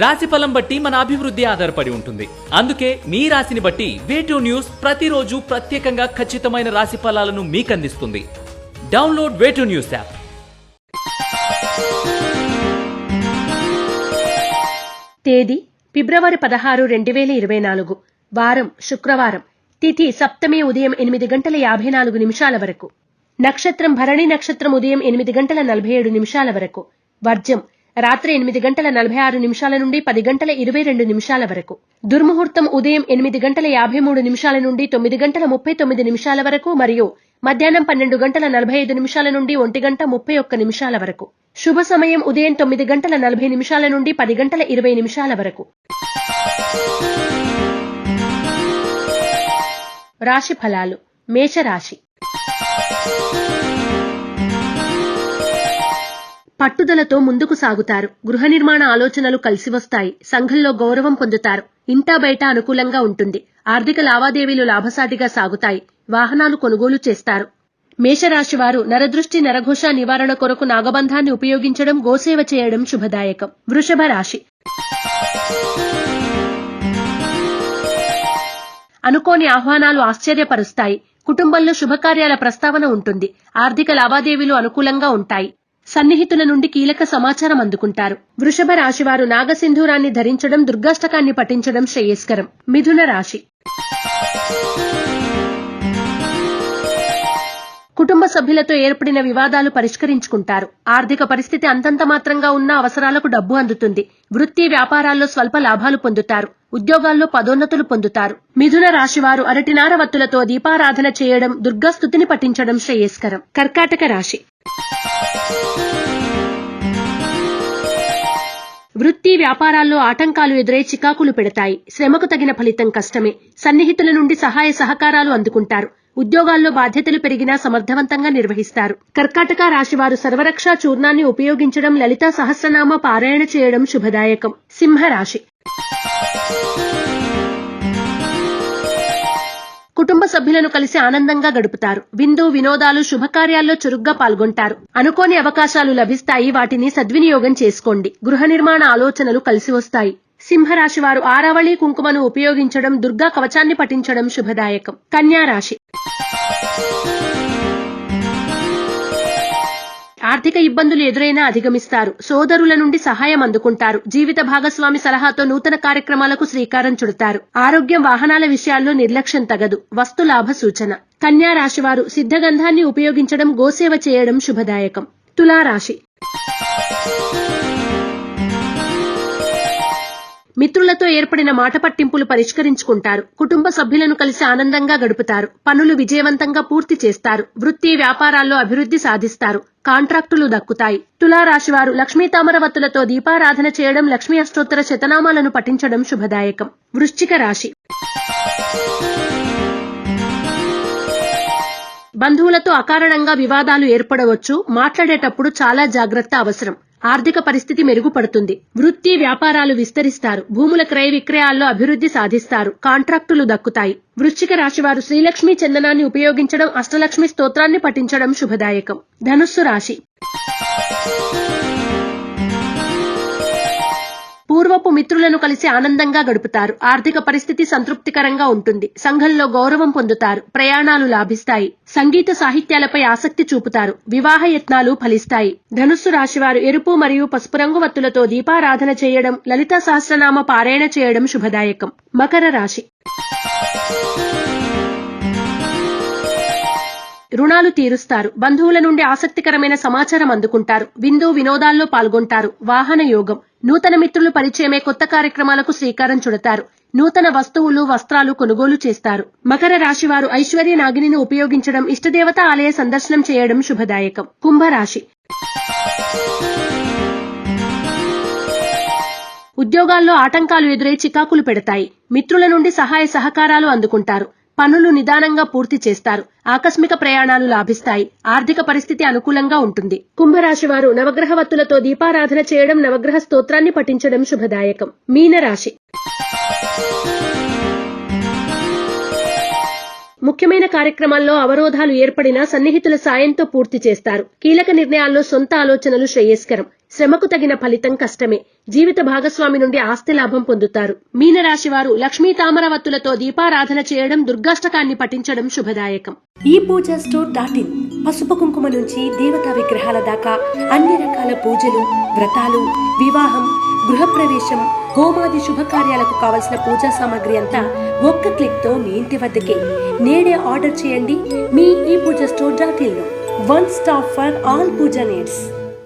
రాశిఫలం బట్టి మన అభివృద్ధి ఆధారపడి ఉంటుంది. అందుకే మీ రాశిని బట్టి వే2 న్యూస్ ప్రతిరోజు ప్రత్యేకంగా ఖచ్చితమైన రాశి ఫలాలను మీకు అందిస్తుంది. Download Way2News app. తేదీ ఫిబ్రవరి 16, 2024. వారం శుక్రవారం. తిథి సప్తమి ఉదయం 8:54 వరకు. నక్షత్రం భరణి నక్షత్రం ఉదయం 8:47 వరకు. వర్జం రాత్రి 8:46 నుండి 10:22 వరకు. దుర్ముహూర్తం ఉదయం 8:53 నుండి 9:39 వరకు మరియు మధ్యాహ్నం 12:45 నుండి 1:31 వరకు. శుభ సమయం ఉదయం 9:40 నుండి 10:20 వరకు. రాశి ఫలాలు. మేషరాశి. పట్టుదలతో ముందుకు సాగుతారు. గృహ నిర్మాణ ఆలోచనలు కలిసి వస్తాయి. సంఘంలో గౌరవం పొందుతారు. ఇంటా బయట అనుకూలంగా ఉంటుంది. ఆర్థిక లావాదేవీలు లాభసాటిగా సాగుతాయి. వాహనాలు కొనుగోలు చేస్తారు. మేషరాశి వారు నరదృష్టి నరఘోష నివారణ కొరకు నాగబంధాన్ని ఉపయోగించడం, గోసేవ చేయడం శుభదాయకం. వృషభ రాశి. అనుకోని ఆహ్వానాలు ఆశ్చర్యపరుస్తాయి. కుటుంబంలో శుభకార్యాల ప్రస్తావన ఉంటుంది. ఆర్థిక లావాదేవీలు అనుకూలంగా ఉంటాయి. సన్నిహితుల నుండి కీలక సమాచారం అందుకుంటారు. వృషభ రాశివారు నాగసింధూరాన్ని ధరించడం, దుర్గాష్టకాన్ని పఠించడం శ్రేయస్కరం. మిథున రాశి. కుటుంబ సభ్యులతో ఏర్పడిన వివాదాలు పరిష్కరించుకుంటారు. ఆర్థిక పరిస్థితి అంతంత మాత్రంగా ఉన్న అవసరాలకు డబ్బు అందుతుంది. వృత్తి వ్యాపారాల్లో స్వల్ప లాభాలు పొందుతారు. ఉద్యోగాల్లో పదోన్నతులు పొందుతారు. మిథున రాశివారు అరటినార వత్తులతో దీపారాధన చేయడం, దుర్గాస్తుతిని పఠించడం శ్రేయస్కరం. కర్కాటక రాశి. వృత్తి వ్యాపారాల్లో ఆటంకాలు ఎదురై చికాకులు పెడతాయి. శ్రమకు తగిన ఫలితం కష్టమే. సన్నిహితుల నుండి సహాయ సహకారాలు అందుకుంటారు. ఉద్యోగాల్లో బాధ్యతలు పెరిగినా సమర్థవంతంగా నిర్వహిస్తారు. కర్కాటక రాశివారు సర్వరక్షా చూర్ణాన్ని ఉపయోగించడం, లలితా సహస్రనామ పారాయణ చేయడం శుభదాయకం. సింహరాశి. కుటుంబ సభ్యులను కలిసి ఆనందంగా గడుపుతారు. విందు వినోదాలు శుభకార్యాల్లో చురుగ్గా పాల్గొంటారు. అనుకోని అవకాశాలు లభిస్తాయి. వాటిని సద్వినియోగం చేసుకోండి. గృహ నిర్మాణ ఆలోచనలు కలిసి వస్తాయి. సింహరాశి వారు ఆరావళి కుంకుమను ఉపయోగించడం, దుర్గా కవచాన్ని పఠించడం శుభదాయకం. కన్యా రాశి. ఆర్థిక ఇబ్బందులు ఎదురైనా అధిగమిస్తారు. సోదరుల నుండి సహాయం అందుకుంటారు. జీవిత భాగస్వామి సలహాతో నూతన కార్యక్రమాలకు శ్రీకారం చుడతారు. ఆరోగ్యం, వాహనాల విషయాల్లో నిర్లక్ష్యం తగదు. వస్తు లాభ సూచన. కన్యా రాశివారు సిద్ధగంధాన్ని ఉపయోగించడం, గోసేవ చేయడం శుభదాయకం. తులారాశి. మిత్రులతో ఏర్పడిన మాట పట్టింపులు పరిష్కరించుకుంటారు. కుటుంబ సభ్యులను కలిసి ఆనందంగా గడుపుతారు. పనులు విజయవంతంగా పూర్తి చేస్తారు. వృత్తి వ్యాపారాల్లో అభివృద్ధి సాధిస్తారు. కాంట్రాక్టులు దక్కుతాయి. తులారాశివారు లక్ష్మీ తామరవత్తులతో దీపారాధన చేయడం, లక్ష్మీ అష్టోత్తర శతనామాలను పఠించడం శుభదాయకం. వృశ్చిక రాశి. బంధువులతో అకారణంగా వివాదాలు ఏర్పడవచ్చు. మాట్లాడేటప్పుడు చాలా జాగ్రత్త అవసరం. ఆర్థిక పరిస్థితి మెరుగుపడుతుంది. వృత్తి వ్యాపారాలు విస్తరిస్తారు. భూముల క్రయ విక్రయాల్లో అభివృద్ధి సాధిస్తారు. కాంట్రాక్టులు దక్కుతాయి. వృశ్చిక రాశివారు శ్రీలక్ష్మీ చందనాన్ని ఉపయోగించడం, అష్టలక్ష్మి స్తోత్రాన్ని పఠించడం శుభదాయకం. ధనుస్సు రాశి. పూర్వపు మిత్రులను కలిసి ఆనందంగా గడుపుతారు. ఆర్థిక పరిస్థితి సంతృప్తికరంగా ఉంటుంది. సంఘంలో గౌరవం పొందుతారు. ప్రయాణాలు లాభిస్తాయి. సంగీత సాహిత్యాలపై ఆసక్తి చూపుతారు. వివాహ యత్నాలు ఫలిస్తాయి. ధనుస్సు రాశివారు ఎరుపు మరియు పసుపు రంగు వత్తులతో దీపారాధన చేయడం, లలితా సహస్రనామ పారాయణ చేయడం శుభదాయకం. మకర రాశి. రుణాలు తీరుస్తారు. బంధువుల నుండి ఆసక్తికరమైన సమాచారం అందుకుంటారు. విందు వినోదాల్లో పాల్గొంటారు. వాహన యోగం. నూతన మిత్రులు పరిచయమే కొత్త కార్యక్రమాలకు శ్రీకారం చుడతారు. నూతన వస్తువులు, వస్త్రాలు కొనుగోలు చేస్తారు. మకర రాశివారు ఐశ్వర్య నాగిని ఉపయోగించడం, ఇష్టదేవత ఆలయ సందర్శనం చేయడం శుభదాయకం. కుంభరాశి. ఉద్యోగాల్లో ఆటంకాలు ఎదురై చికాకులు పెడతాయి. మిత్రుల నుండి సహాయ సహకారాలు అందుకుంటారు. పనులు నిదానంగా పూర్తి చేస్తారు. ఆకస్మిక ప్రయాణాలు లాభిస్తాయి. ఆర్థిక పరిస్థితి అనుకూలంగా ఉంటుంది. కుంభరాశి వారు నవగ్రహ వత్తులతో దీపారాధన చేయడం, నవగ్రహ స్తోత్రాన్ని పఠించడం శుభదాయకం. మీనరాశి. ముఖ్యమైన కార్యక్రమాల్లో అవరోధాలు ఏర్పడినా సన్నిహితుల సాయంతో పూర్తి చేస్తారు. కీలక నిర్ణయాల్లో సొంత ఆలోచనలు శ్రేయస్కరం. శ్రమకు తగిన ఫలితం కష్టమే. జీవిత భాగస్వామి నుండి ఆస్తి లాభం పొందుతారు. మీనరాశి వారు లక్ష్మీ తామరవత్తులతో దీపారాధన చేయడం, దుర్గాష్టకాన్ని పఠించడం శుభదాయకం. ఈ పూజా స్టోర్.in పసుపు కుంకుమ నుంచి దేవతా విగ్రహాల దాకా అన్ని రకాల పూజలు, వ్రతాలు, వివాహం, గృహప్రవేశం, హోమాది శుభకార్యాలకు కావలసిన పూజా సామాగ్రి అంతా ఒక్క క్లిక్ తో మీ ఇంటి వద్దకే. నేడే ఆర్డర్ చేయండి మీ ఈ పూజా స్టోర్.in లో. One stop for all puja needs.